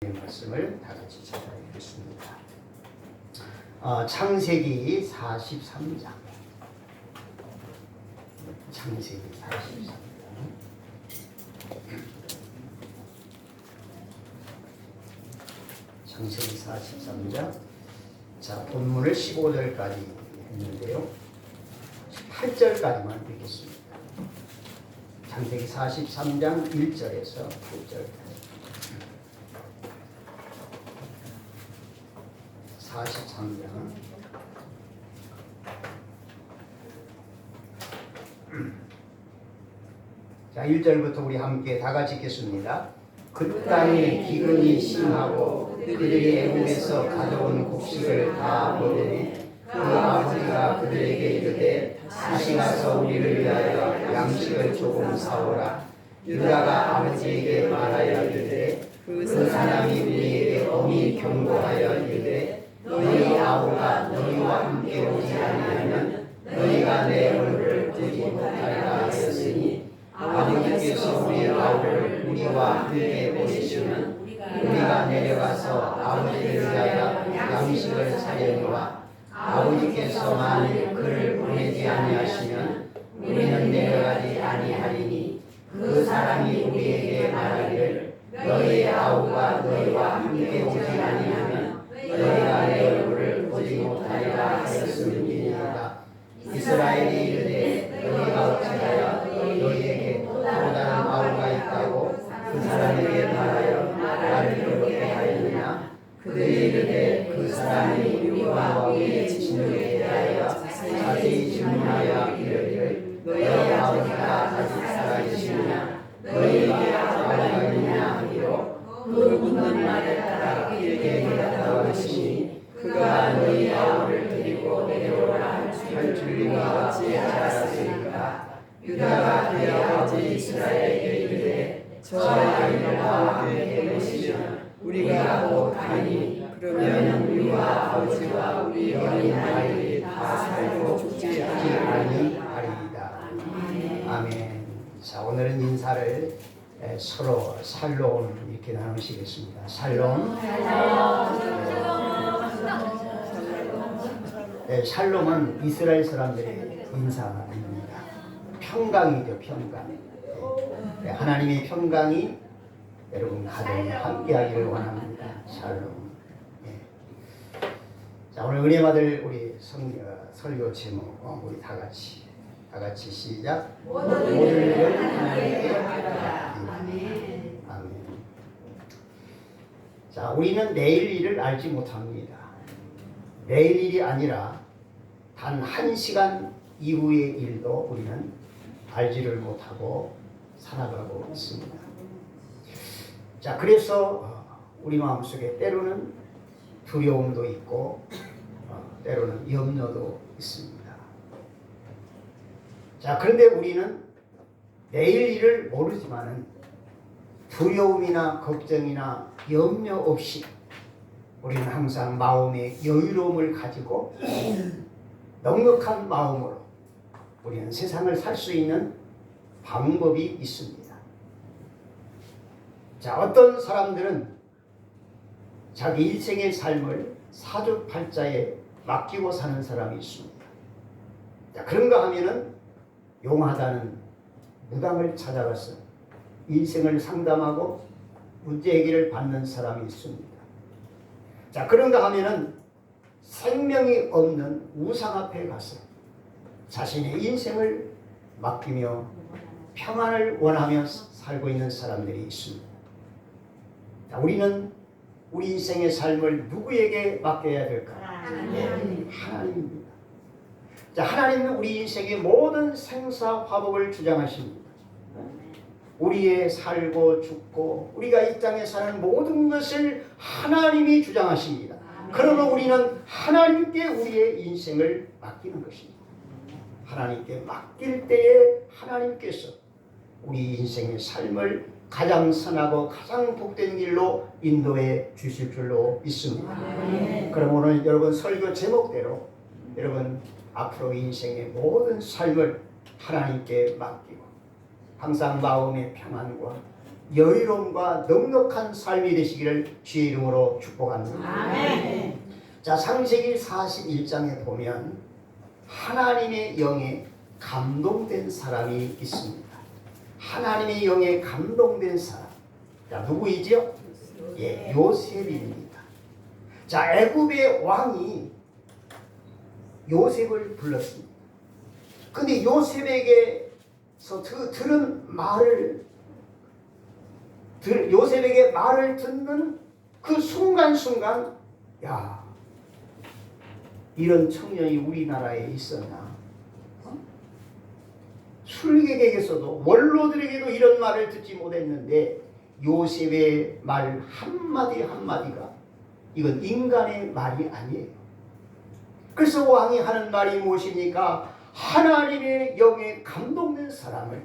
말씀을 다 같이 찾아보겠습니다. 창세기 43장. 창세기 43장. 창세기 43장. 자, 본문을 15절까지 했는데요. 8절까지만 읽겠습니다. 창세기 43장 1절에서 8절까지. 43장. 자, 1절부터 우리 함께 다 같이 읽겠습니다. 그 땅에 기근이 심하고 그들이 애국에서 가져온 곡식을 다 먹으니 그 아버지가 그들에게 이르되 다시 가서 우리를 위하여 양식을 조금 사오라. 유다가 아버지에게 말하여 이르되 그 사람이 우리에게 엄히 경고하여 이르되 너희 아우가 너희와 함께 오지 아니하면 너희가 내 얼굴을 보지 못하리라 하였으니 아버지께서 우리 아우를 우리와 함께 보내시면 우리가 내려가서 아버지를 위하여 양식을 사려니와 아버지께서 만일 그를 보내지 아니하시면 우리는 내려가지 아니하리니 그 사람이 우리에게 말하기를 너희 아우가 너희와 함께 오지 아니하면 너희가 내 얼굴을 보지 못하리라 하였음이니이다. 이스라엘이 이르되 너희가 어찌하여 너희에게 또 다른 아우가 있다고 그 사람에게 말하여 나를 그렇게 하였느냐. 그들이 이르되 그 사람이 우리와 우리의 친족에 대하여 자세히 질문하여 이르기를 너희 아버지가 아직 살아계시느냐 너희에게 아우가 있느냐 하기로 그 묻는 말에 따라 길게 대답하고 하시니 그가 너희 아우를 데리고 내려오라 할 줄 우리가 어찌 알았으리까. 유다가 그의 아버지 이스라엘에게 이르되 저 아이를 나와 함께 보시면 우리가 곧 가니 그러면 우리와 아버지와 우리 어린 아이들이 다 살고 죽지 아니하리이다. 아멘. 자, 오늘은 인사를 서로 샬롬 이렇게 나누시겠습니다. 샬롬. 샬롬은 이스라엘 사람들의 인사입니다. 평강이죠, 평강. 하나님의 평강이 여러분 가정에 함께하기를 원합니다. 샬롬. 자, 오늘 은혜 받을 우리 설교 제목 우리 다 같이 시작. 모든 일 하나님께 아멘. 아멘. 자, 우리는 내일 일을 알지 못합니다. 내일 일이 아니라 단 1시간 이후의 일도 우리는 알지를 못하고 살아가고 있습니다. 자, 그래서 우리 마음속에 때로는 두려움도 있고 때로는 염려도 있습니다. 자, 그런데 우리는 내일 일을 모르지만은 두려움이나 걱정이나 염려 없이 우리는 항상 마음의 여유로움을 가지고 넉넉한 마음으로 우리는 세상을 살 수 있는 방법이 있습니다. 자, 어떤 사람들은 자기 일생의 삶을 사주팔자에 맡기고 사는 사람이 있습니다. 자, 그런가 하면은 용하다는 무당을 찾아가서 인생을 상담하고 문제 해결을 받는 사람이 있습니다. 자, 그런가 하면은 생명이 없는 우상 앞에 가서 자신의 인생을 맡기며 평안을 원하며 살고 있는 사람들이 있습니다. 자, 우리는 우리 인생의 삶을 누구에게 맡겨야 될까요? 하나님입니다. 자, 하나님은 우리 인생의 모든 생사화복을 주장하십니다. 우리의 살고 죽고 우리가 이 땅에 사는 모든 것을 하나님이 주장하십니다. 그러면 우리는 하나님께 우리의 인생을 맡기는 것입니다. 하나님께 맡길 때에 하나님께서 우리 인생의 삶을 가장 선하고 가장 복된 길로 인도해 주실 줄로 믿습니다. 그럼 오늘 여러분 설교 제목대로 여러분 앞으로 인생의 모든 삶을 하나님께 맡기고 항상 마음의 평안과 여유로움과 넉넉한 삶이 되시기를 주의 이름으로 축복합니다. 아멘. 자, 창세기 41장에 보면 하나님의 영에 감동된 사람이 있습니다. 하나님의 영에 감동된 사람. 자, 누구이죠? 예, 요셉입니다. 자, 애굽의 왕이 요셉을 불렀습니다. 근데 요셉에게서 들은 말을 요셉에게 말을 듣는 그 순간순간, 야, 이런 청년이 우리나라에 있었나? 술객에게서도 원로들에게도 이런 말을 듣지 못했는데 요셉의 말 한마디 한마디가 이건 인간의 말이 아니에요. 그래서 왕이 하는 말이 무엇입니까? 하나님의 영에 감동된 사람을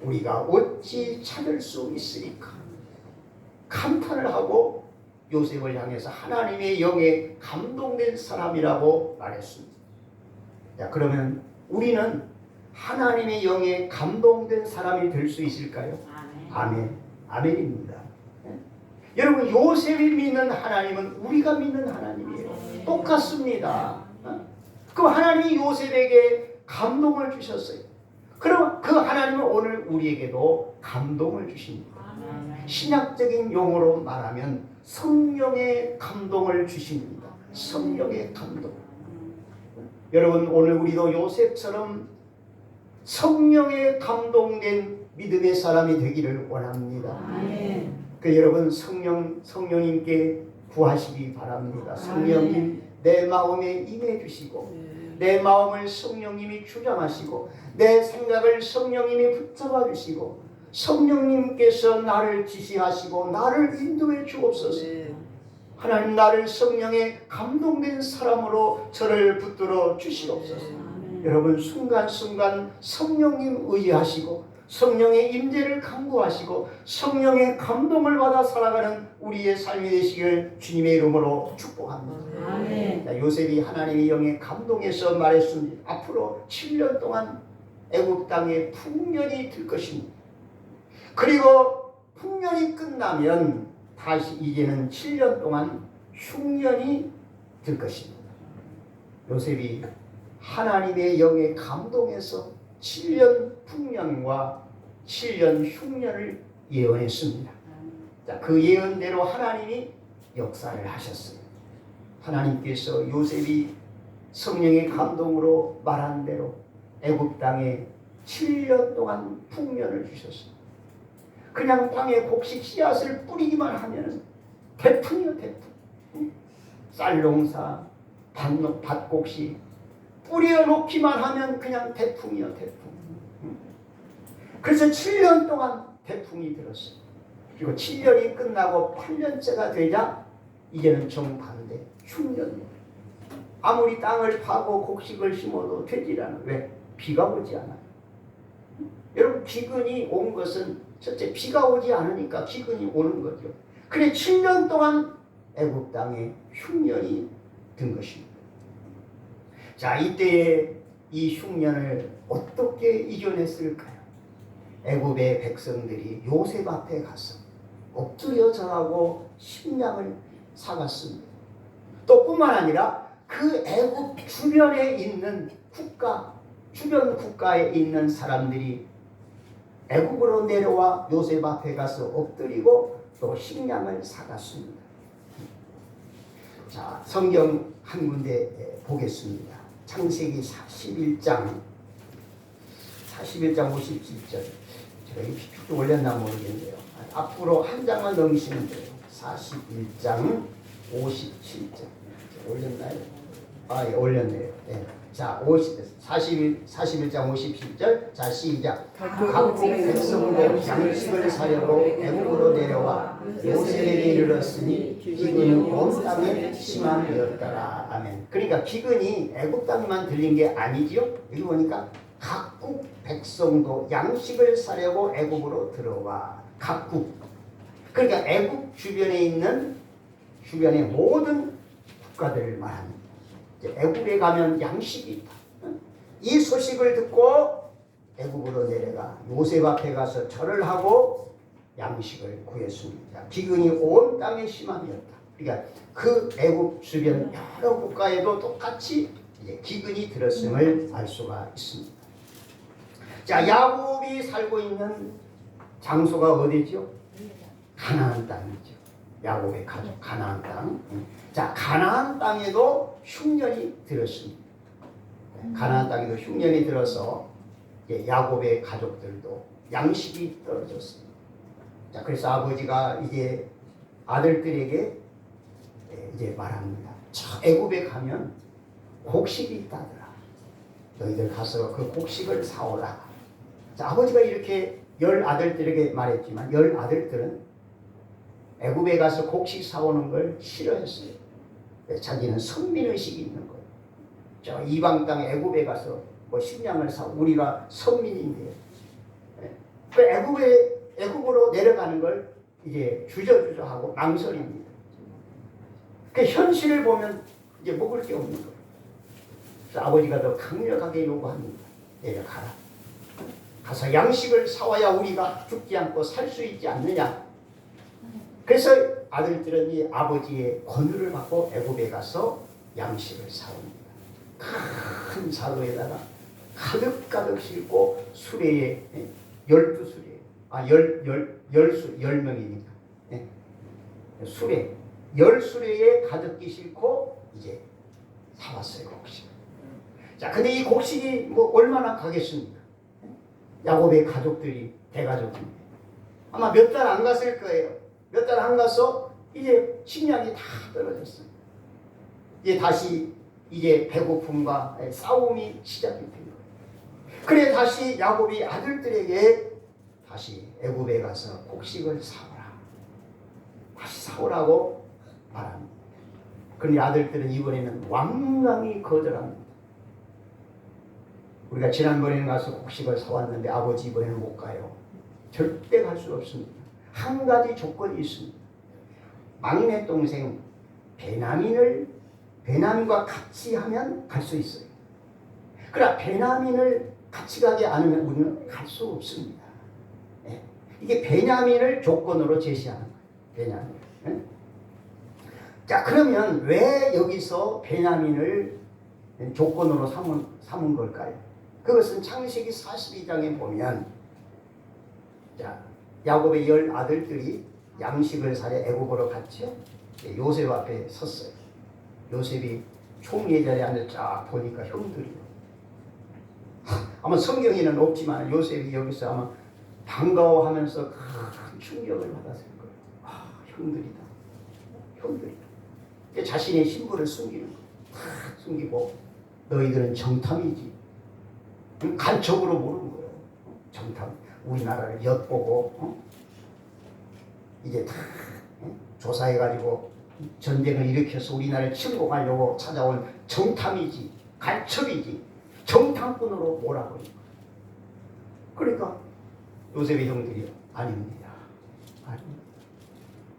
우리가 어찌 찾을 수 있으리까? 감탄을 하고 요셉을 향해서 하나님의 영에 감동된 사람이라고 말했습니다. 자, 그러면 우리는 하나님의 영에 감동된 사람이 될 수 있을까요? 아멘. 아멘입니다. 네? 여러분, 요셉이 믿는 하나님은 우리가 믿는 하나님이에요. 똑같습니다. 그럼 하나님이 요셉에게 감동을 주셨어요. 그럼 그 하나님은 오늘 우리에게도 감동을 주십니다. 신학적인 용어로 말하면 성령의 감동을 주십니다. 성령의 감동. 여러분, 오늘 우리도 요셉처럼 성령에 감동된 믿음의 사람이 되기를 원합니다. 그 여러분, 성령님께 구하시기 바랍니다. 성령님, 내 마음에 임해 주시고 내 마음을 성령님이 주장하시고 내 생각을 성령님이 붙잡아 주시고 성령님께서 나를 지시하시고 나를 인도해 주옵소서. 하나님, 나를 성령에 감동된 사람으로 저를 붙들어 주시옵소서. 여러분, 순간순간 성령님 의지하시고 성령의 임재를 간구하시고 성령의 감동을 받아 살아가는 우리의 삶이 되시길 주님의 이름으로 축복합니다. 아멘. 자, 요셉이 하나님의 영에 감동해서 말했습니다. 앞으로 7년 동안 애굽 땅에 풍년이 들 것입니다. 그리고 풍년이 끝나면 다시 이제는 7년 동안 흉년이 들 것입니다. 요셉이 하나님의 영에 감동해서 7년 풍년과 7년 흉년을 예언했습니다. 자, 그 예언대로 하나님이 역사를 하셨어요. 하나님께서 요셉이 성령의 감동으로 말한 대로 애굽 땅에 7년 동안 풍년을 주셨습니다. 그냥 땅에 곡식 씨앗을 뿌리기만 하면 태풍이요, 태풍. 쌀농사, 밭곡식 뿌려놓기만 하면 그냥 태풍이요, 태풍. 그래서 7년 동안 태풍이 들었어요. 그리고 7년이 끝나고 8년째가 되자 이제는 정반대 흉년. 아무리 땅을 파고 곡식을 심어도 되질 않아요. 왜? 비가 오지 않아요. 여러분, 기근이 온 것은 첫째 비가 오지 않으니까 기근이 오는 거죠. 그래 7년 동안 애굽 땅에 흉년이 든 것입니다. 자, 이때에 이 흉년을 어떻게 이겨냈을까요? 애굽의 백성들이 요셉 앞에 가서 엎드려 절하고 식량을 사갔습니다. 또 뿐만 아니라 그 애굽 주변에 있는 주변 국가에 있는 사람들이 애굽으로 내려와 요셉 앞에 가서 엎드리고 또 식량을 사갔습니다. 자, 성경 한 군데 보겠습니다. 창세기 41장 57절. 제가 이 PPT 올렸나 모르겠네요. 앞으로 한 장만 넘기시면 돼요. 41장 57절. 올렸나요? 예, 올렸네요. 예. 자, 41장 57절. 자, 시작. 각국 백성으로 양식을 사려고 애굽으로 내려와 요셉에게 이르렀으니 기근은 온 땅에 심함이었더라. 아멘. 그러니까 기근이 애굽 땅만 들린 게 아니지요. 여기 보니까 각국 백성도 양식을 사려고 애굽으로 들어와. 각국. 그러니까 애굽 주변에 있는 주변의 모든 국가들을 말합니다. 애굽에 가면 양식이 있다. 이 소식을 듣고 애굽으로 내려가 요셉 앞에 가서 절을 하고 양식을 구했습니다. 기근이 온 땅에 심함이었다. 그러니까 그 애굽 주변 여러 국가에도 똑같이 이제 기근이 들었음을 알 수가 있습니다. 자, 야곱이 살고 있는 장소가 어디죠? 가나안 땅이죠. 야곱의 가족 가나안 땅. 자, 가나안 땅에도 흉년이 들었습니다. 가나안 땅에도 흉년이 들어서 야곱의 가족들도 양식이 떨어졌습니다. 자, 그래서 아버지가 이제 아들들에게 이제 말합니다. 저 애굽에 가면 곡식이 있다더라. 너희들 가서 그 곡식을 사오라. 자, 아버지가 이렇게 10아들들에게 말했지만 10아들들은 애굽에 가서 곡식 사오는 걸 싫어했어요. 자기는 선민의식이 있는 거예요. 저 이방 땅 애굽에 가서 뭐 식량을 사오, 우리가 선민인데 그 애굽으로 내려가는 걸 이제 주저주저하고 망설입니다. 그 현실을 보면 이제 먹을 게 없는 거예요. 그래서 아버지가 더 강력하게 요구합니다. 내려가라. 가서 양식을 사와야 우리가 죽지 않고 살 수 있지 않느냐. 그래서 아들들은 이 아버지의 권유를 받고 애굽에 가서 양식을 사옵니다. 큰 사로에다가 가득가득 싣고 수레에 12수레, 10명이니까 수레 10수레에 가득히 싣고 이제 사왔어요, 곡식. 자, 근데 이 곡식이 뭐 얼마나 가겠습니까? 야곱의 가족들이 대가족입니다. 아마 몇 달 안 갔을 거예요. 몇 달 안 가서 이제 식량이 다 떨어졌어요. 이제 다시 이제 배고픔과 싸움이 시작이 된 거예요. 그래 다시 야곱이 아들들에게 다시 애굽에 가서 곡식을 사오라. 다시 사오라고 말합니다. 그런데 아들들은 이번에는 완강히 거절합니다. 우리가 지난번에는 가서 곡식을 사왔는데 아버지 이번에는 못 가요. 절대 갈 수 없습니다. 한 가지 조건이 있습니다. 막내 동생 베냐민과 같이 하면 갈 수 있어요. 그러나 베냐민을 같이 가지 않으면 우리는 갈 수 없습니다. 네. 이게 베냐민을 조건으로 제시하는 거예요. 베냐민. 네? 자, 그러면 왜 여기서 베냐민을 조건으로 삼은 걸까요? 그것은 창세기 42장에 보면 자, 야곱의 10아들들이 양식을 사려 애굽으로 갔죠. 요셉 앞에 섰어요. 요셉이 총리의 자리에 앉아 쫙 보니까 형들이요. 아마 성경에는 없지만 요셉이 여기서 아마 반가워하면서 큰 충격을 받았을 거예요. 형들이다. 자신의 신분을 숨기는 거예요. 숨기고 너희들은 정탐이지. 간첩으로 모르는 거예요. 정탐. 우리나라를 엿보고 이제 다 조사해가지고 전쟁을 일으켜서 우리나라를 침공하려고 찾아온 정탐이지, 간첩이지, 정탐꾼으로 몰아버린 거예요. 그러니까 요셉의 형들이 아닙니다.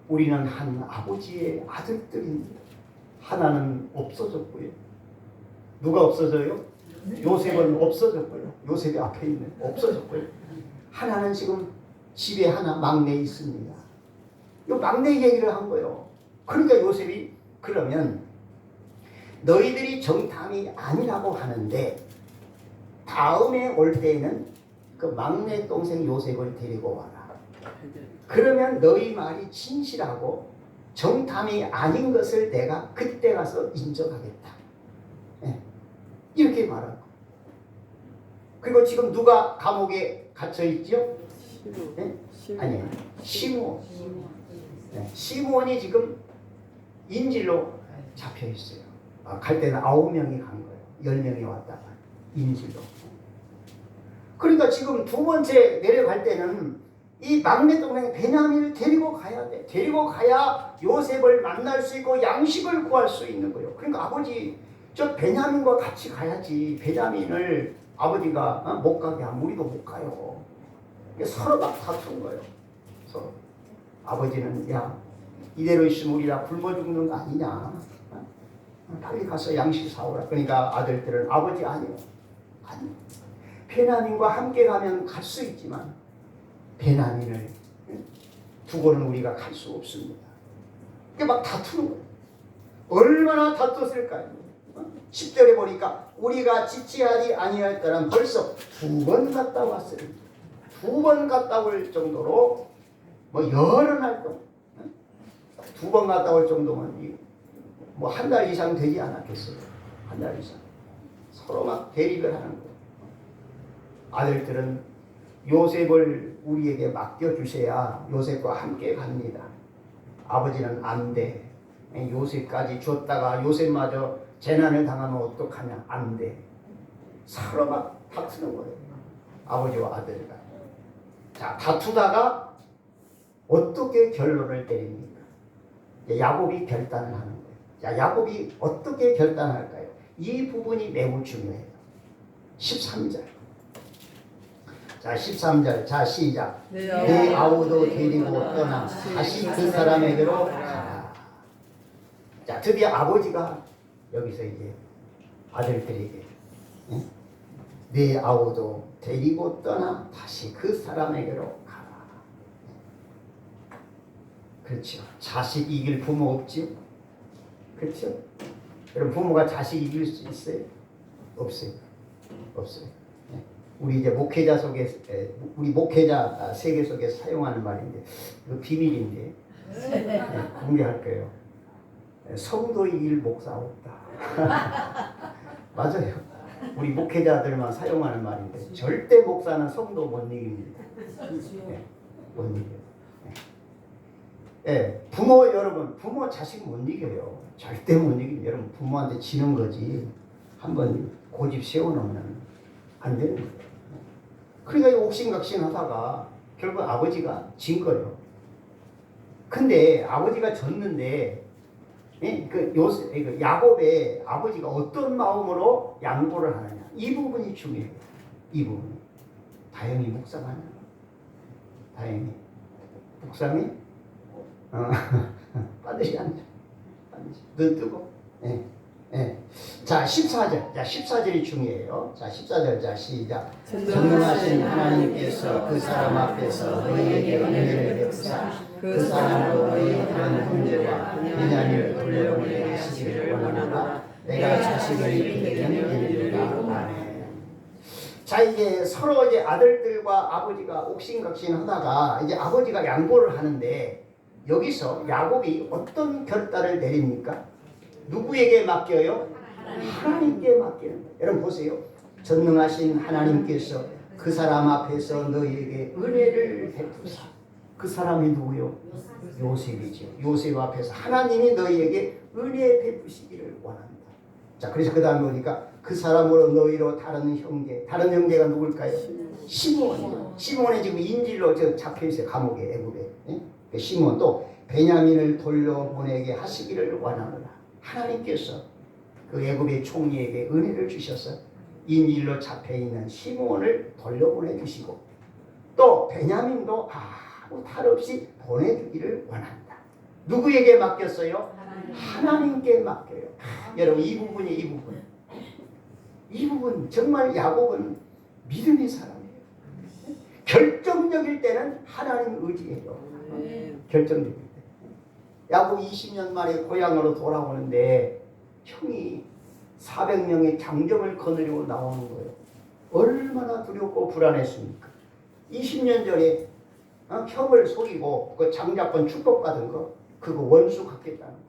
우리는 한 아버지의 아들들입니다. 하나는 없어졌고요. 누가 없어져요? 요셉은 없어졌고요. 요셉이 앞에 있는 없어졌고요. 하나는 지금 집에 하나 막내 있습니다. 이 막내 얘기를 한 거예요. 그러니까 요셉이 그러면 너희들이 정탐이 아니라고 하는데 다음에 올 때에는 그 막내 동생 요셉을 데리고 와라. 그러면 너희 말이 진실하고 정탐이 아닌 것을 내가 그때 가서 인정하겠다. 이렇게 말한 거예요. 그리고 지금 누가 감옥에 갇혀 있죠? 아니에요. 시므온. 시므온이 지금 인질로 잡혀 있어요. 갈 때는 9명이 간 거예요. 10명이 왔다가 인질로. 그러니까 지금 두 번째 내려갈 때는 이 막내 동생 베냐민을 데리고 가야 돼. 데리고 가야 요셉을 만날 수 있고 양식을 구할 수 있는 거예요. 그러니까 아버지 저 베냐민과 같이 가야지. 베냐민을 아버지가 못 가게 하면 우리도 못 가요. 서로 막 다툰 거예요. 서로. 아버지는 야 이대로 있으면 우리 다 굶어 죽는 거 아니냐. 빨리 가서 양식 사오라. 그러니까 아들들은 아버지 아니요. 아니. 베냐민과 함께 가면 갈 수 있지만 베냐민을 두고는 우리가 갈 수 없습니다. 그게 막 다투는 거예요. 얼마나 다투었을까요? 10절에 보니까 우리가 지체하지 아니할 때는 벌써 2번 갔다 왔어요. 2번 갔다 올 정도로 뭐 여러 날 동안 2번 갔다 올 정도면 뭐 한 달 이상 되지 않았겠어요. 한 달 이상 서로 막 대립을 하는 거예요. 아들들은 요셉을 우리에게 맡겨주셔야 요셉과 함께 갑니다. 아버지는 안 돼. 요셉까지 줬다가 요셉마저 재난을 당하면 어떡하냐. 안 돼. 서로 막 다투는 거예요. 아버지와 아들과. 자, 다투다가 어떻게 결론을 내립니까? 야곱이 결단을 하는 거예요. 자, 야곱이 어떻게 결단할까요? 이 부분이 매우 중요해요. 13절. 자, 13절. 자, 시작. 내 아우도 데리고 떠나 다시 그 사람에게로 가라. 자, 드디어 아버지가 여기서 이제 아들들에게 내 아우도 데리고 떠나 다시 그 사람에게로 가라. 그렇죠. 자식 이길 부모 없지요? 그렇죠? 여러분, 부모가 자식 이길 수 있어요? 없어요. 없어요. 우리 이제 목회자 속에, 우리 목회자 세계 속에 사용하는 말인데, 이거 비밀인데, 공개할 거예요. 성도 이길 목사 없다. 맞아요. 우리 목회자들만 사용하는 말인데, 절대 목사는 성도 못 이깁니다. 못 이겨요. 부모 여러분, 부모 자식 못 이겨요. 절대 못 이깁니다. 여러분, 부모한테 지는 거지. 한번 고집 세워놓으면 안 되는 거예요. 그러니까 옥신각신 하다가 결국 아버지가 진 거예요. 근데 아버지가 졌는데, 그 야곱의 아버지가 어떤 마음으로 양보를 하느냐. 이 부분이 중요해요. 이 부분. 다행히 묵상하냐. 다행히. 묵상해? 반드시 앉아. 반드시. 눈 뜨고. 자, 14절. 자, 14절이 중요해요. 자, 14절. 자, 시작. 전능하신 하나님께서 그 사람 앞에서 너희에게 은혜를 베푸사 그 사람으로 너희 그런 문제와 비난을 돌려보내게 하시기를 원하노라. 내가 자식을 입히게 되면 이르리라. 아멘. 자, 이제 서로 이제 아들들과 아버지가 옥신각신 하다가 이제 아버지가 양보를 하는데 여기서 야곱이 어떤 결단을 내립니까? 누구에게 맡겨요? 하나님께 맡기는 거예요. 여러분 보세요. 전능하신 하나님께서 그 사람 앞에서 너희에게 은혜를 베푸사. 그 사람이 누구요? 요셉이죠. 요셉 앞에서 하나님이 너희에게 은혜 베푸시기를 원한다. 자, 그래서 그 다음에 보니까 그 사람으로 너희로 다른 형제가 누굴까요? 시몬이요. 시몬이 지금 인질로 잡혀 있어요. 감옥에, 애굽에. 시몬 또 베냐민을 돌려보내게 하시기를 원하노라. 하나님께서 그 애굽의 총리에게 은혜를 주셔서 인질로 잡혀있는 시몬을 돌려보내 주시고 또 베냐민도 아무 탈 없이 보내주기를 원한다. 누구에게 맡겼어요? 하나님께 맡겨요. 여러분 이 부분 정말 야곱은 믿음의 사람이에요. 결정적일 때는 하나님 의지해요. 결정적일 때. 야곱 20년 만에 고향으로 돌아오는데 형이 400명의 장정을 거느리고 나오는 거예요. 얼마나 두렵고 불안했습니까? 20년 전에 형을 속이고 그 장자권 축복받은 거 그거 원수 갚겠다는 거.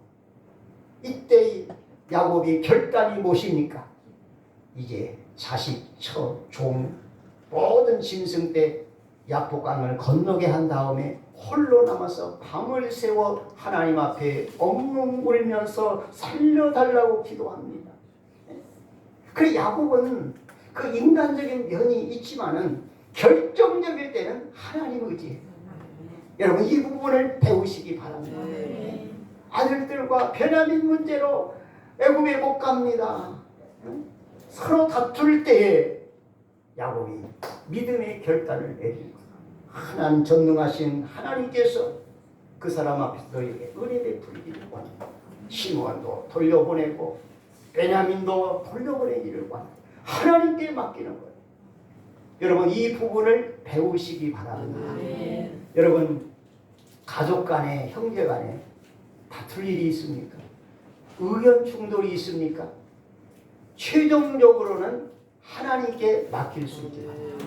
이때 야곱이 결단이 무엇입니까? 이제 자식, 처, 종 모든 짐승 때 야복강을 건너게 한 다음에 홀로 남아서 밤을 새워 하나님 앞에 엉엉 울면서 살려달라고 기도합니다. 그래 야곱은 그 인간적인 면이 있지만은 결정적일 때는 하나님 의지예요. 여러분 이 부분을 배우시기 바랍니다. 아들들과 베냐민 문제로 애굽에 못 갑니다. 서로 다툴 때에 야곱이 믿음의 결단을 내린 거예요. 하나님 전능하신 하나님께서 그 사람 앞에서 너에게 은혜 베풀기를 원합니다. 시몬도 돌려보내고 베냐민도 돌려보내기를 원합니다. 하나님께 맡기는 거예요. 여러분 이 부분을 배우시기 바랍니다. 여러분 가족 간에, 형제 간에 다툴 일이 있습니까? 의견 충돌이 있습니까? 최종적으로는 하나님께 맡길 수 있게 합니다.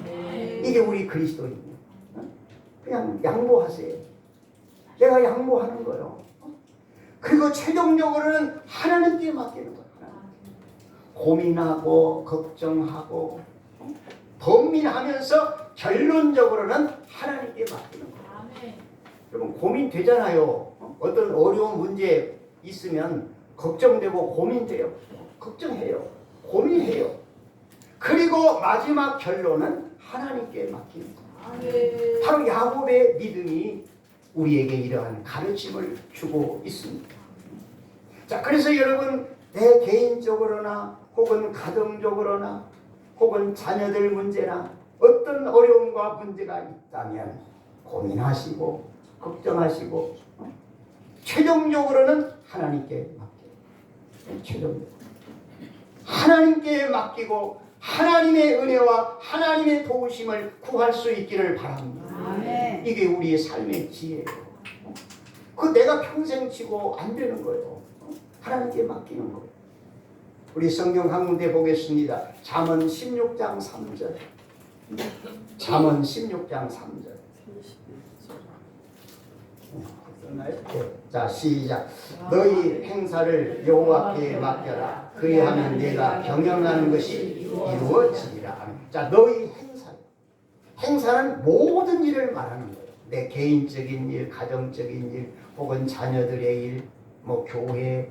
이게 우리 그리스도인이에요. 그냥 양보하세요. 내가 양보하는 거예요. 그리고 최종적으로는 하나님께 맡기는 거예요. 고민하고 걱정하고 번민하면서 결론적으로는 하나님께 맡기는 거예요. 여러분 고민되잖아요. 어떤 어려운 문제 있으면 걱정되고 고민돼요. 걱정해요. 고민해요. 그리고 마지막 결론은 하나님께 맡기는 거예요. 바로 야곱의 믿음이 우리에게 이러한 가르침을 주고 있습니다. 자, 그래서 여러분 내 개인적으로나 혹은 가정적으로나 혹은 자녀들 문제나 어떤 어려움과 문제가 있다면 고민하시고 걱정하시고 최종적으로는 하나님께 맡겨요. 최종적으로 하나님께 맡기고 하나님의 은혜와 하나님의 도우심을 구할 수 있기를 바랍니다. 아멘. 이게 우리의 삶의 지혜예요. 그 내가 평생 치고 안 되는 거예요. 하나님께 맡기는 거예요. 우리 성경 한 군데 보겠습니다. 잠언 16장 3절. 잠언 16장 3절. 자, 시작. 너희 행사를 여호와께 맡겨라. 그리하면 내가 경영하는 것이 이루어지리라. 자, 너희 행사는 모든 일을 말하는 거예요. 내 개인적인 일, 가정적인 일, 혹은 자녀들의 일, 뭐 교회,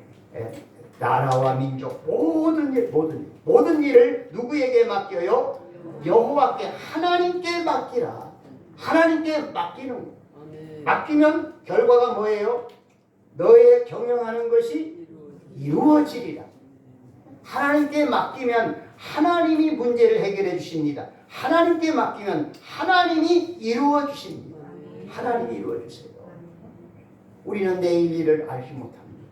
나라와 민족, 모든 일을 누구에게 맡겨요? 여호와께, 하나님께 맡기라. 하나님께 맡기는 거예요. 맡기면 결과가 뭐예요? 너의 경영하는 것이 이루어지리라. 하나님께 맡기면 하나님이 문제를 해결해 주십니다. 하나님께 맡기면 하나님이 이루어 주십니다. 하나님이 이루어 주세요. 우리는 내일 일을 알지 못합니다.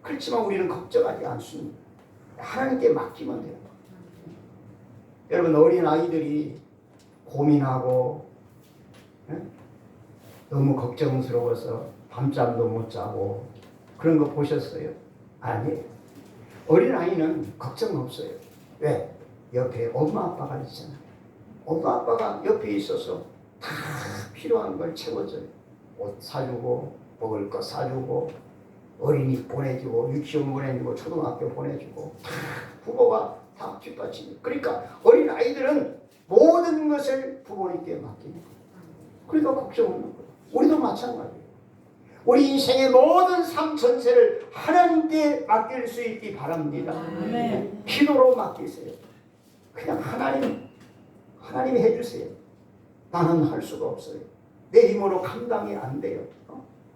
그렇지만 우리는 걱정하지 않습니다. 하나님께 맡기면 돼요. 여러분 어린 아이들이 고민하고 너무 걱정스러워서 밤잠도 못 자고 그런 거 보셨어요? 아니에요. 어린아이는 걱정 없어요. 왜? 옆에 엄마 아빠가 있잖아요. 엄마 아빠가 옆에 있어서 다 필요한 걸 채워줘요. 옷 사주고 먹을 거 사주고 어린이 보내주고 유치원 보내주고 초등학교 보내주고 다 부모가 다 뒷받침해요. 그러니까 어린아이들은 모든 것을 부모님께 맡기는 거예요. 그러니까 걱정 없는 거예요. 우리도 마찬가지예요. 우리 인생의 모든 삶 전체를 하나님께 맡길 수 있기 바랍니다. 아멘. 기도로 맡기세요. 그냥 하나님이 해주세요. 나는 할 수가 없어요. 내 힘으로 감당이 안 돼요.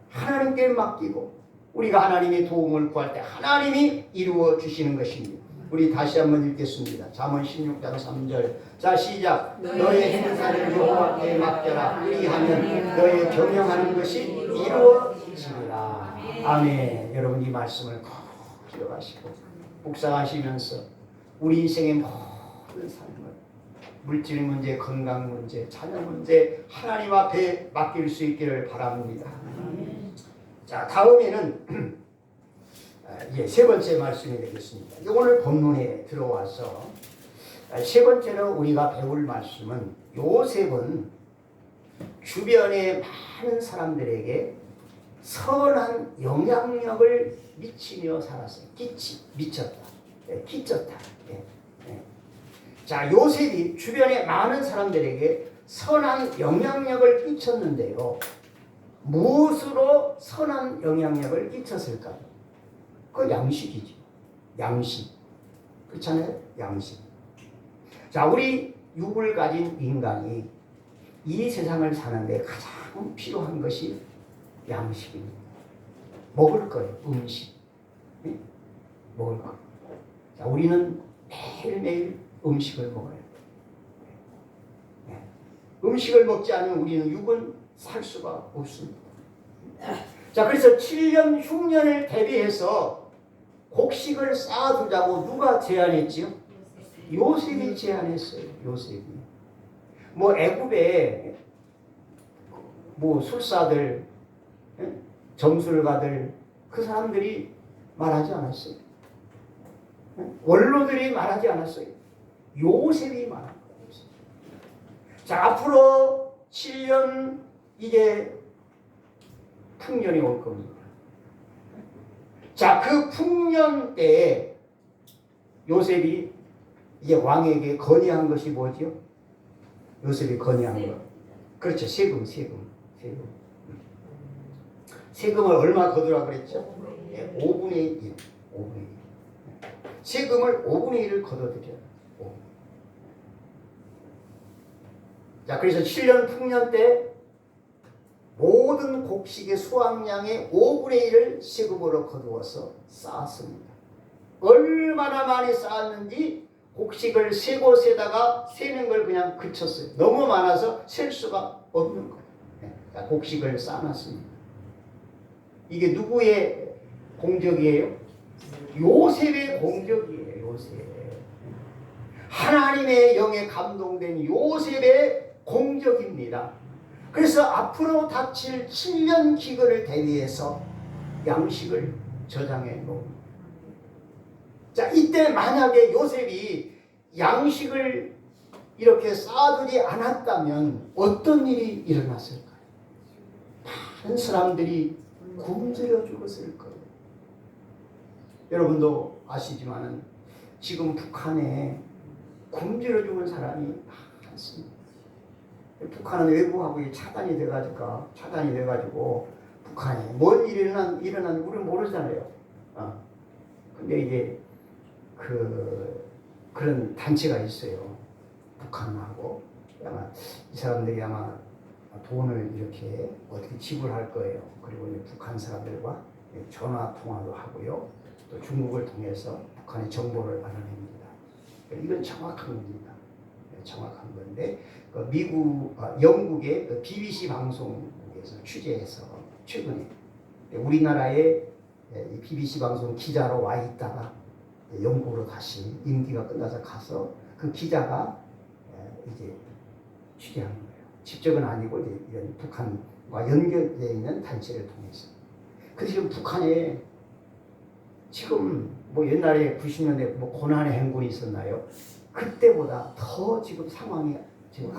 하나님께 맡기고 우리가 하나님의 도움을 구할 때 하나님이 이루어 주시는 것입니다. 우리 다시 한번 읽겠습니다. 잠언 16장 3절. 자, 시작. 너의 행사를 여호와께 맡겨라. 그리하면 너의 경영하는 것이 이루어지리라. 아멘. 여러분 이 말씀을 꼭 기억하시고 묵상하시면서 우리 인생의 모든 삶을 물질 문제, 건강 문제, 자녀 문제 하나님 앞에 맡길 수 있기를 바랍니다. 자, 다음에는 세 번째 말씀이 되겠습니다. 오늘 본문에 들어와서 세 번째로 우리가 배울 말씀은 요셉은 주변의 많은 사람들에게 선한 영향력을 미치며 살았어요. 끼쳤다. 자, 요셉이 주변의 많은 사람들에게 선한 영향력을 끼쳤는데요. 무엇으로 선한 영향력을 끼쳤을까요? 그 양식이죠. 양식. 그렇잖아요? 양식. 자, 우리 육을 가진 인간이 이 세상을 사는데 가장 필요한 것이 양식입니다. 먹을 거예요. 음식. 네? 먹을 거. 자, 우리는 매일매일 음식을 먹어요. 네. 음식을 먹지 않으면 우리는 육은 살 수가 없습니다. 자, 그래서 7년 흉년을 대비해서 곡식을 쌓아두자고 누가 제안했지요? 요셉이 제안했어요. 요셉이. 애굽에 술사들 점수를 받을 그 사람들이 말하지 않았어요. 원로들이 말하지 않았어요. 요셉이 말한 거예요. 자, 앞으로 7년 이제 풍년이 올 겁니다. 자, 그 풍년 때에 요셉이 이제 왕에게 건의한 것이 뭐죠? 요셉이 건의한 것. 그렇죠. 세금. 세금을 얼마 거두라 그랬죠? 5분의 1. 5분의 1. 세금을 5분의 1을 걷어들여요. 자, 그래서 7년 풍년 때 모든 곡식의 수확량의 5분의 1을 세금으로 거두어서 쌓았습니다. 얼마나 많이 쌓았는지 곡식을 세 곳에다가 세는 걸 그냥 그쳤어요. 너무 많아서 셀 수가 없는 거예요. 자, 곡식을 쌓아놨습니다. 이게 누구의 공적이에요? 요셉의 공적이에요. 요셉. 하나님의 영에 감동된 요셉의 공적입니다. 그래서 앞으로 닥칠 7년 기근을 대비해서 양식을 저장해 놓습니다. 자, 이때 만약에 요셉이 양식을 이렇게 쌓아두지 않았다면 어떤 일이 일어났을까요? 많은 사람들이 굶주려 죽었을 거예요. 여러분도 아시지만은 지금 북한에 굶주려 죽은 사람이 많습니다. 북한은 외부하고 차단이 돼가지고 북한에 뭔 일이 일어난 우리는 모르잖아요. 근데 이제 그런 단체가 있어요. 북한하고 아마 이 사람들이 아마 돈을 이렇게 어떻게 지불할 거예요. 그리고 이제 북한 사람들과 전화 통화도 하고요. 또 중국을 통해서 북한의 정보를 알아냅니다. 이건 정확한 겁니다. 정확한 건데 영국의 BBC 방송국에서 취재해서 최근에 우리나라에 이 BBC 방송 기자로 와 있다가 영국으로 다시 임기가 끝나서 가서 그 기자가 이제 취재한 거예요. 직접은 아니고 이제 이런 북한과 연결되어 있는 단체를 통해서. 그래서 지금 북한에 지금 뭐 옛날에 90년대 뭐 고난의 행군이 있었나요? 그때보다 더 지금 상황이 더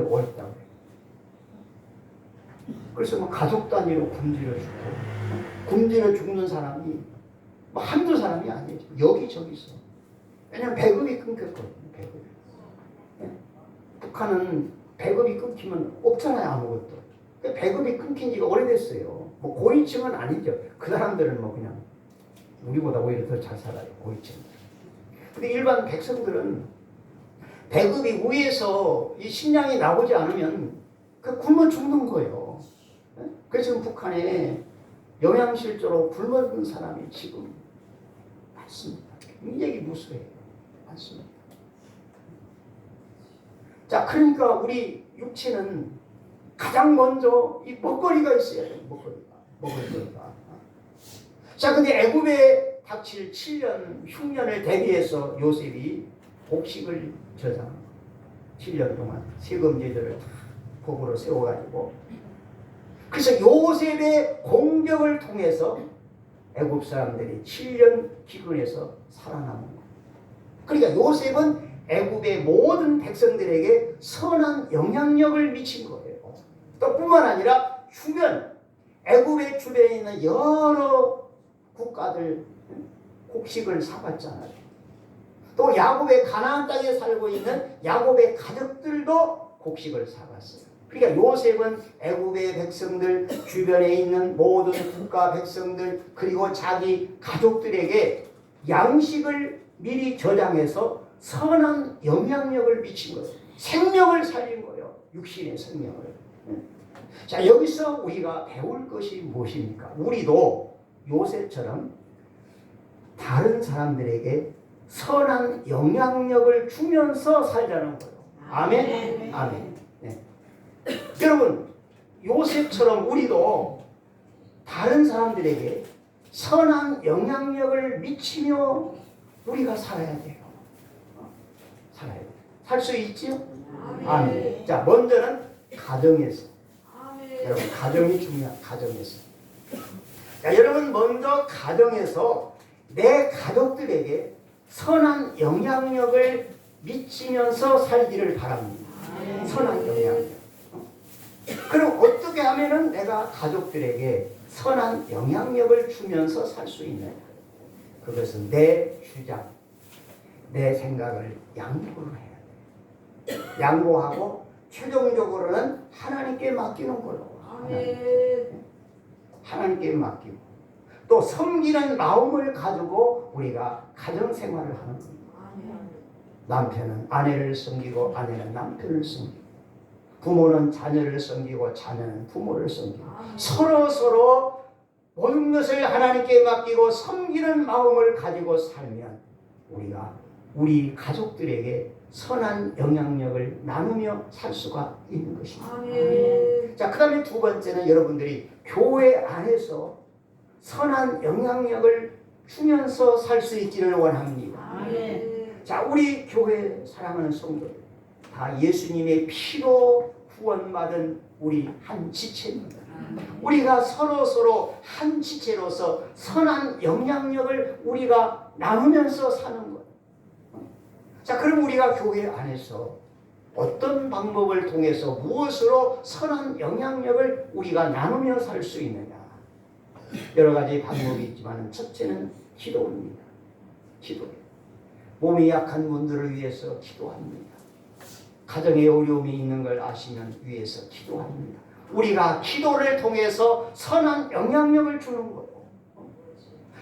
어렵다고 해요. 그래서 뭐 가족 단위로 굶주려 죽고 굶주려 죽는 사람이 뭐 한두 사람이 아니에요. 여기저기 있어. 왜냐면 배급이 끊겼거든요. 배급이. 북한은 배급이 끊기면 없잖아요. 아무것도. 배급이 끊긴 지가 오래됐어요. 뭐 고위층은 아니죠. 그 사람들은 뭐 그냥 우리보다 오히려 더 잘 살아요. 고위층. 근데 일반 백성들은 배급이 위에서 이 식량이 나오지 않으면 그 굶어 죽는 거예요. 그래서 지금 북한에 영양실조로 굶어든 사람이 지금 많습니다. 굉장히 무수해요. 많습니다. 자, 그러니까 우리 육체는 가장 먼저 이 먹거리가 있어야 돼요. 먹거리가. 자, 근데 애굽에 닥칠 7년 흉년을 대비해서 요셉이 곡식을 저장 7년 동안 세금 제도를 다 법으로 세워가지고 그래서 요셉의 공격을 통해서 애굽 사람들이 7년 기근에서 살아남은 거예요. 그러니까 요셉은 애굽의 모든 백성들에게 선한 영향력을 미친 거예요. 또 뿐만 아니라 애굽의 주변에 있는 여러 국가들 곡식을 사갔잖아요. 또 야곱의 가나안 땅에 살고 있는 야곱의 가족들도 곡식을 사갔어요. 그러니까 요셉은 애굽의 백성들, 주변에 있는 모든 국가 백성들, 그리고 자기 가족들에게 양식을 미리 저장해서 선한 영향력을 미친 거예요. 생명을 살린 거예요. 육신의 생명을. 자, 여기서 우리가 배울 것이 무엇입니까? 우리도 요셉처럼 다른 사람들에게 선한 영향력을 주면서 살자는 거예요. 아멘? 아멘. 네. 여러분, 요셉처럼 우리도 다른 사람들에게 선한 영향력을 미치며 우리가 살아야 돼요. 살아야 돼요. 살 수 있지요? 아멘. 자, 먼저는 가정에서. 여러분 가정이 중요한 가정에서. 자, 여러분 먼저 가정에서 내 가족들에게 선한 영향력을 미치면서 살기를 바랍니다. 선한 영향력. 그럼 어떻게 하면은 내가 가족들에게 선한 영향력을 주면서 살 수 있느냐? 그것은 내 주장, 내 생각을 양보를 해야 돼. 양보하고 최종적으로는 하나님께 맡기는 걸로. 하나님께 맡기고 또 섬기는 마음을 가지고 우리가 가정 생활을 하는 겁니다. 남편은 아내를 섬기고 아내는 남편을 섬기고 부모는 자녀를 섬기고 자녀는 부모를 섬기고 서로 모든 것을 하나님께 맡기고 섬기는 마음을 가지고 살면 우리가 우리 가족들에게 선한 영향력을 나누며 살 수가 있는 것입니다. 자, 그 다음에 두 번째는 여러분들이 교회 안에서 선한 영향력을 주면서 살 수 있기를 원합니다. 자, 우리 교회 사랑하는 성도들 다 예수님의 피로 구원받은 우리 한 지체입니다. 우리가 서로 한 지체로서 선한 영향력을 우리가 나누면서 사는 것. 자, 그럼 우리가 교회 안에서 어떤 방법을 통해서 무엇으로 선한 영향력을 우리가 나누며 살 수 있느냐? 여러 가지 방법이 있지만 첫째는 기도입니다. 기도. 몸이 약한 분들을 위해서 기도합니다. 가정에 어려움이 있는 걸 아시면 위해서 기도합니다. 우리가 기도를 통해서 선한 영향력을 주는 거예요.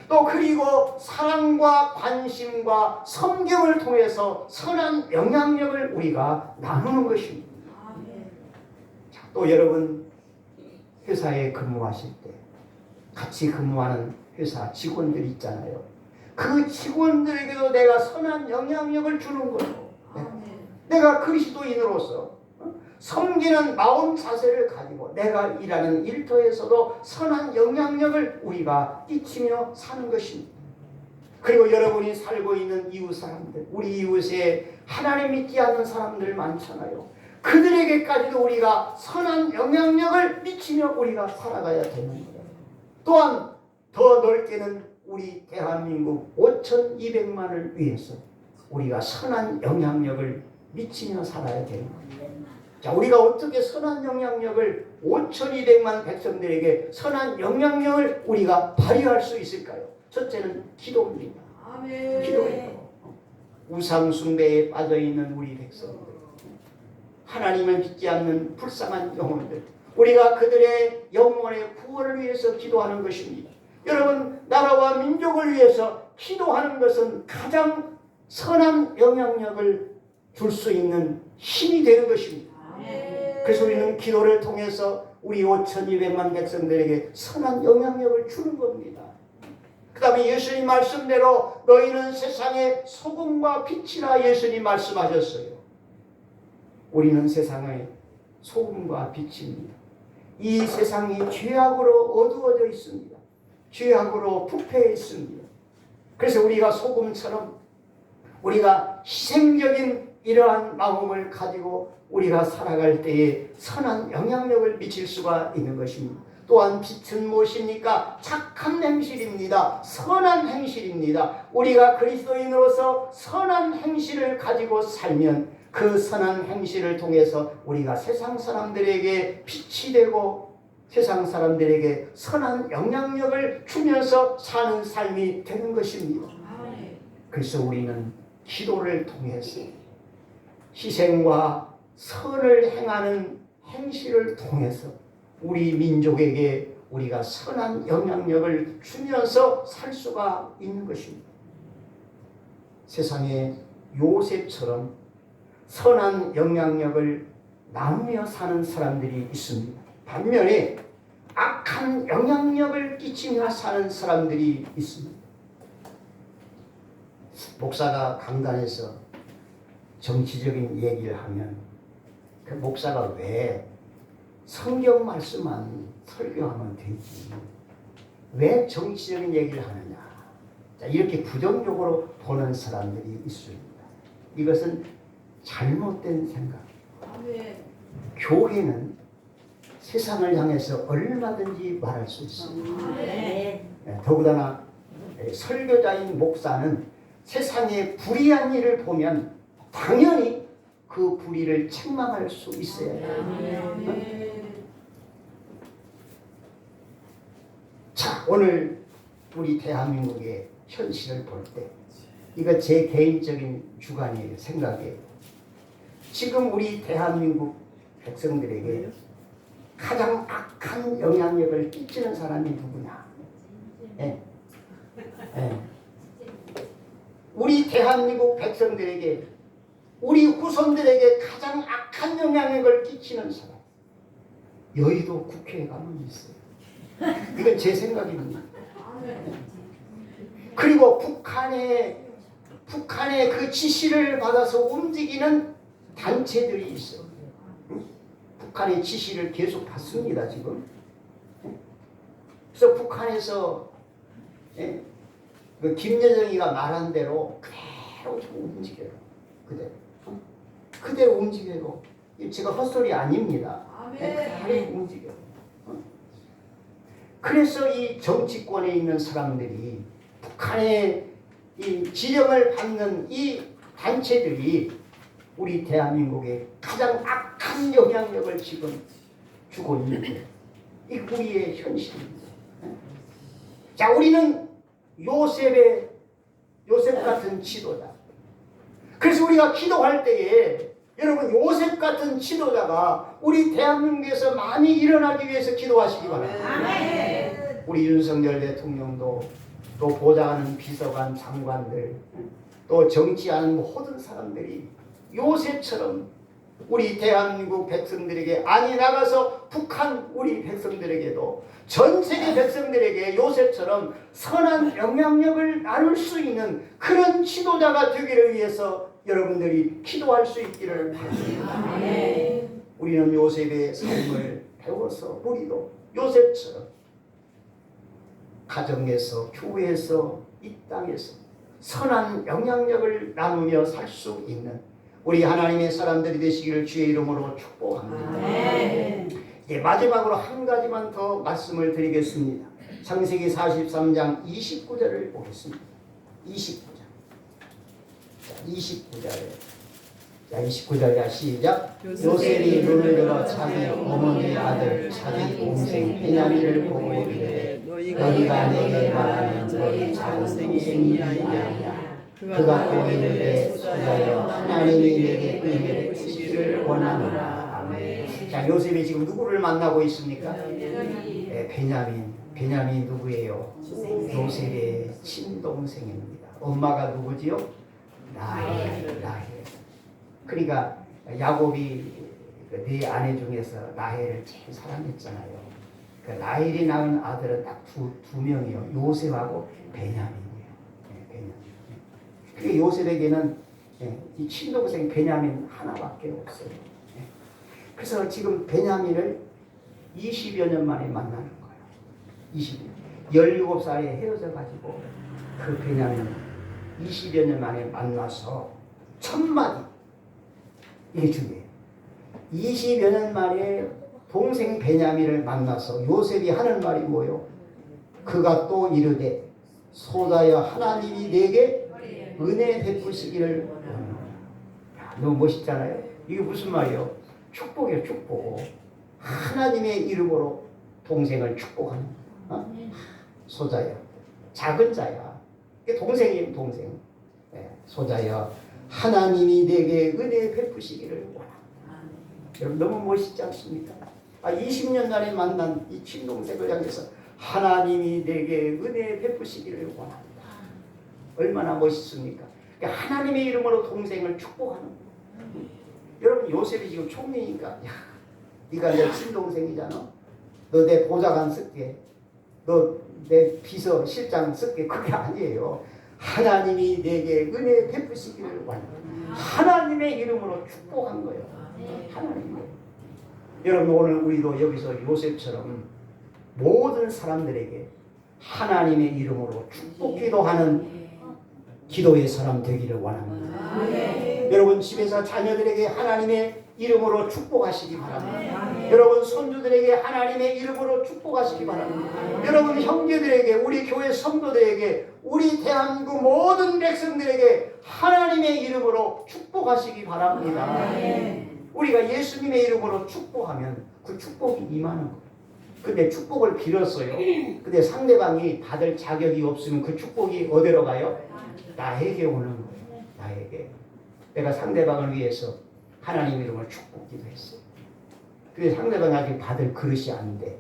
또 그리고 사랑과 관심과 섬김을 통해서 선한 영향력을 우리가 나누는 것입니다. 자, 또 여러분 회사에 근무하실 때 같이 근무하는 회사 직원들 있잖아요. 그 직원들에게도 내가 선한 영향력을 주는 거예요. 내가 그리스도인으로서 섬기는 마음 자세를 가지고 내가 일하는 일터에서도 선한 영향력을 우리가 끼치며 사는 것입니다. 그리고 여러분이 살고 있는 이웃 사람들, 우리 이웃에 하나님 믿지 않는 사람들 많잖아요. 그들에게까지도 우리가 선한 영향력을 미치며 우리가 살아가야 되는 거예요. 또한 더 넓게는 우리 대한민국 5,200만을 위해서 우리가 선한 영향력을 미치며 살아야 되는 겁니다. 자, 우리가 어떻게 선한 영향력을 5,200만 백성들에게 선한 영향력을 우리가 발휘할 수 있을까요? 첫째는 기도입니다. 기도예요. 우상 숭배에 빠져있는 우리 백성들, 하나님을 믿지 않는 불쌍한 영혼들, 우리가 그들의 영혼의 구원을 위해서 기도하는 것입니다. 여러분, 나라와 민족을 위해서 기도하는 것은 가장 선한 영향력을 줄 수 있는 힘이 되는 것입니다. 그래서 우리는 기도를 통해서 우리 5,200만 백성들에게 선한 영향력을 주는 겁니다. 그 다음에 예수님 말씀대로 너희는 세상의 소금과 빛이라 예수님 말씀하셨어요. 우리는 세상의 소금과 빛입니다. 이 세상이 죄악으로 어두워져 있습니다. 죄악으로 부패해 있습니다. 그래서 우리가 소금처럼 우리가 희생적인 이러한 마음을 가지고 우리가 살아갈 때에 선한 영향력을 미칠 수가 있는 것입니다. 또한 빛은 무엇입니까? 착한 행실입니다. 선한 행실입니다. 우리가 그리스도인으로서 선한 행실을 가지고 살면 그 선한 행실을 통해서 우리가 세상 사람들에게 빛이 되고 세상 사람들에게 선한 영향력을 주면서 사는 삶이 되는 것입니다. 그래서 우리는 기도를 통해서 희생과 선을 행하는 행실을 통해서 우리 민족에게 우리가 선한 영향력을 주면서 살 수가 있는 것입니다. 세상에 요셉처럼 선한 영향력을 나누며 사는 사람들이 있습니다. 반면에 악한 영향력을 끼치며 사는 사람들이 있습니다. 목사가 강단에서 정치적인 얘기를 하면 그 목사가 왜 성경 말씀만 설교하면 되지 왜 정치적인 얘기를 하느냐, 자, 이렇게 부정적으로 보는 사람들이 있습니다. 이것은 잘못된 생각. 교회는 세상을 향해서 얼마든지 말할 수 있습니다. 더군다나 설교자인 목사는 세상의 불의한 일을 보면 당연히 그 불의를 책망할 수 있어야 해요. 자, 오늘 우리 대한민국의 현실을 볼 때 이거 제 개인적인 주관이에요. 생각이에요. 지금 우리 대한민국 백성들에게 가장 악한 영향력을 끼치는 사람이 누구냐? 네. 네. 우리 대한민국 백성들에게, 우리 후손들에게 가장 악한 영향력을 끼치는 사람, 여의도 국회에 가면 있어요. 이건 제 생각입니다. 그리고 북한의 그 지시를 받아서 움직이는 단체들이 있어요. 북한의 지시를 계속 받습니다, 지금. 그래서 북한에서 그 김여정이가 말한 대로 그대로 움직여요. 그대로 움직여요. 제가 헛소리 아닙니다. 그대로 움직여요. 그래서 이 정치권에 있는 사람들이, 북한의 이 지령을 받는 이 단체들이 우리 대한민국에 가장 악한 영향력을 지금 주고 있는 거예요. 이 우리의 현실입니다. 자, 우리는 요셉 같은 지도자. 그래서 우리가 기도할 때에 여러분, 요셉 같은 지도자가 우리 대한민국에서 많이 일어나기 위해서 기도하시기 바랍니다. 우리 윤석열 대통령도, 또 보좌하는 비서관, 장관들, 또 정치하는 모든 사람들이 요셉처럼 우리 대한민국 백성들에게, 아니 나가서 북한 우리 백성들에게도, 전 세계 백성들에게 요셉처럼 선한 영향력을 나눌 수 있는 그런 지도자가 되기를 위해서 여러분들이 기도할 수 있기를 바랍니다. 우리는 요셉의 삶을 배워서 우리도 요셉처럼 가정에서, 교회에서, 이 땅에서 선한 영향력을 나누며 살 수 있는 우리 하나님의 사람들이 되시기를 주의 이름으로 축복합니다. 예, 마지막으로 한 가지만 더 말씀을 드리겠습니다. 창세기 43장 29절을 보겠습니다. 29절. 자, 29절 시작. 요셉이 눈을 들어 자기 어머니의 아들, 자기 동생 베냐민을 보고 이르되, 너희가 내게 말하는 너희 작은 동생이 아니냐. 그가 또 이르되, 소자여 하나님이 내게 은혜를 주시기를 원하노라. 아멘. 자, 요셉이 지금 누구를 만나고 있습니까? 네, 베냐민 누구예요? 요셉의 친동생입니다. 엄마가 누구지요? 라헬. 그러니까 야곱이 네 아내 중에서 라헬을 제일 사랑했잖아요. 그 라헬이 낳은 아들은 딱 두 명이요. 요셉하고 베냐민이에요. 네, 베냐민. 그러니까 요셉에게는 이 친동생 베냐민 하나밖에 없어요. 그래서 지금 베냐민을 20여 년 만에 만나는 거예요. 20년. 17살에 헤어져 가지고 그 베냐민을 20여 년 만에 만나서 첫 마디, 이게 중요해요. 20여 년 만에 동생 베냐민을 만나서 요셉이 하는 말이 뭐예요? 그가 또 이르되, 소자여 하나님이 내게 은혜 베푸시기를 원하노라. 너무 멋있잖아요. 이게 무슨 말이에요? 축복이에요. 축복. 하나님의 이름으로 동생을 축복하는 소자여, 작은 자야. 이게 동생이에요. 동생. 소자여 하나님이 내게 은혜 베푸시기를 원합니다. 여러분 너무 멋있지 않습니까? 20년 전에 만난 이 친동생을 향해서 하나님이 내게 은혜 베푸시기를 원합니다. 얼마나 멋있습니까? 그러니까 하나님의 이름으로 동생을 축복하는 거예요. 여러분 요셉이 지금 총리니까, 야, 네가 내 친동생이잖아. 너 내 보좌관 쓸게. 너 내 비서 실장 쓸게. 그게 아니에요. 하나님이 내게 은혜 베푸시기를 원합니다. 하나님의 이름으로 축복한 거예요. 하나님. 여러분 오늘 우리도 여기서 요셉처럼 모든 사람들에게 하나님의 이름으로 축복 기도하는 기도의 사람 되기를 원합니다. 여러분 집에서 자녀들에게 하나님의 이름으로 축복하시기 바랍니다. 여러분 손주들에게 하나님의 이름으로 축복하시기 바랍니다. 여러분 형제들에게, 우리 교회 성도들에게, 우리 대한민국 모든 백성들에게 하나님의 이름으로 축복하시기 바랍니다. 우리가 예수님의 이름으로 축복하면 그 축복이 임하는 거예요. 근데 축복을 빌었어요. 근데 상대방이 받을 자격이 없으면 그 축복이 어디로 가요? 나에게 오는 거예요. 나에게. 내가 상대방을 위해서 하나님 이름으로 축복 기도했어요. 근데 상대방이 아직 받을 그릇이 안 돼.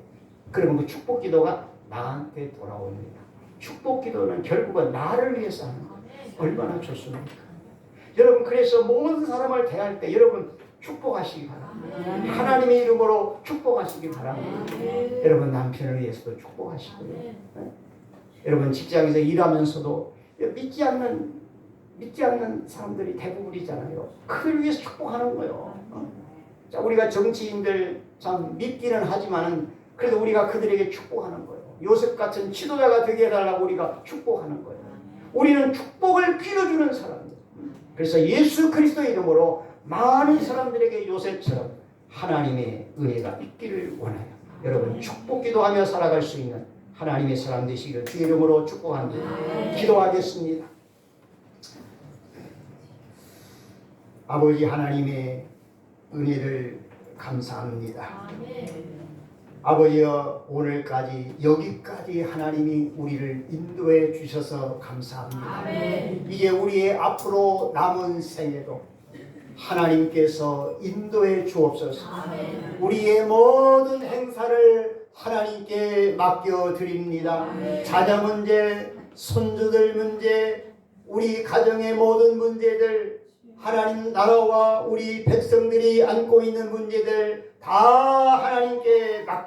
그러면 그 축복 기도가 나한테 돌아옵니다. 축복 기도는 결국은 나를 위해서 하는 거예요. 얼마나 좋습니까? 여러분, 그래서 모든 사람을 대할 때 여러분 축복하시기 바랍니다. 하나님의 이름으로 축복하시기 바랍니다. 여러분 남편을 위해서도 축복하시고요. 여러분 직장에서 일하면서도 믿지 않는 사람들이 대부분이잖아요. 그를 위해서 축복하는 거예요. 자, 우리가 정치인들 참 믿기는 하지만은 그래도 우리가 그들에게 축복하는 거예요. 요셉 같은 지도자가 되게 해달라고 우리가 축복하는 거예요. 우리는 축복을 빌어주는 사람들. 그래서 예수 그리스도의 이름으로 많은 사람들에게 요셉처럼 하나님의 은혜가 있기를 원하여 여러분 축복 기도하며 살아갈 수 있는 하나님의 사람 되시기를 주의 이름으로 축복합니다. 기도하겠습니다. 아버지 하나님의 은혜를 감사합니다. 아버지여, 오늘까지 여기까지 하나님이 우리를 인도해 주셔서 감사합니다. 이제 우리의 앞으로 남은 생애도 하나님께서 인도해 주옵소서. 우리의 모든 행사를 하나님께 맡겨드립니다. 자녀 문제, 손주들 문제, 우리 가정의 모든 문제들, 하나님 나라와 우리 백성들이 안고 있는 문제들 다 하나님께 맡겨